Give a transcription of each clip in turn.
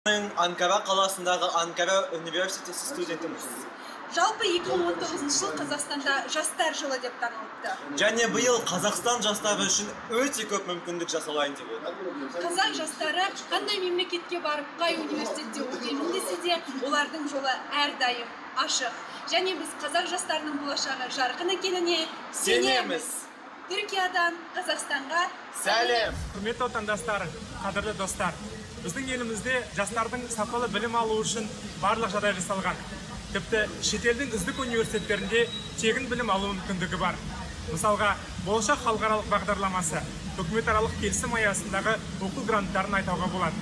Анкара қаласындағы Анкара университеті студентіміз. Жалпы 2019 жыл Қазақстанда жастар жылы деп танылыпты. Және биыл Қазақстан жастары үшін өте көп мүмкіндік жасалайын деп отыр. Қазақ жастары қандай мемлекетке барып, қай университетте оқимын десе де, олардың жолы әрдайым ашық. Және біз қазақ жастарының болашағы жарқын екеніне сенеміз. Түркиядан Қазақстанға сәлем. Құрметті отандастар, қадірлі достар. Біздің елімізде жастардың сапалы білім алу үшін барлық жағдай жасалған. Тіпті шетелдің үздік университеттерінде тегін білім алу мүмкіндігі бар. Мысалға, болашақ халықаралық бағдарламасы, үкіметаралық келісім аясындағы оқу гранттарын айтауға болады.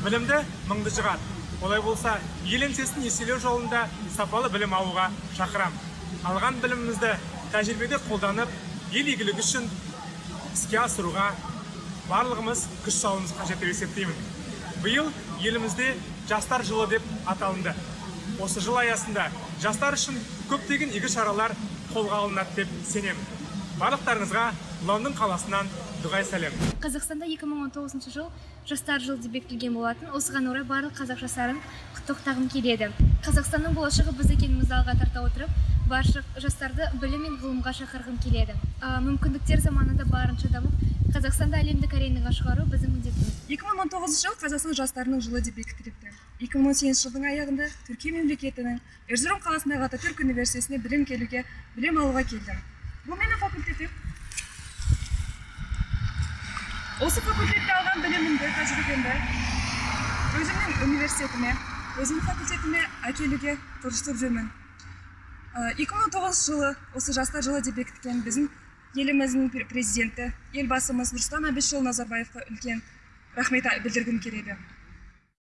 Білімді мыңды жығар. Олай болса, ел еңсесін еселеу жолында сапалы білім алуға шақырам. Алған білімімізді тәжірибеде қолданып, ел игілігі үшін іске асыруға барлығымыз күш салуымыз қажет деп есептеймін. Биыл елімізде жастар жылы деп аталынды. Осы жыл аясында жастар үшін көптеген игі шаралар қолға алынады деп сенемін. Барлықтарыңызға Лондон қаласынан дұғай сәлем. Қазақстанда 2019 жыл жастар жылы деп бекітілген болатын. Осыған орай барлық қазақ жастарын құттықтағым келеді. Қазақстанның болашағы біз екенімізді алға тарта отырып, барша жастарды білім мен ғылымға шақырғым келеді. Мүмкіндіктер заманында барынша дамып, Қазақстанды әлемдік аренаға шығару біздің міндетіміз. 2019 жыл Қазақстан жастарының жылы деп бекітіліпті. 2018 жылдың аяғында Түркия мемлекетінің Эрзурум қаласындағы Ататүрк университетіне білім алуға келдім. Бұл менің факультетім. Осы факультетте алған білімімді, тәжірибемді өзімнің университетіме, өзімнің факультетіме әкелуге тырысып жүрмін. 2019 жылы осы жастар жылы деп бекіткен біздің еліміздің президенті, елбасымыз Нұрсұлтан Әбішұлы Назарбаевқа үлкен рахмет білдіргім келеді.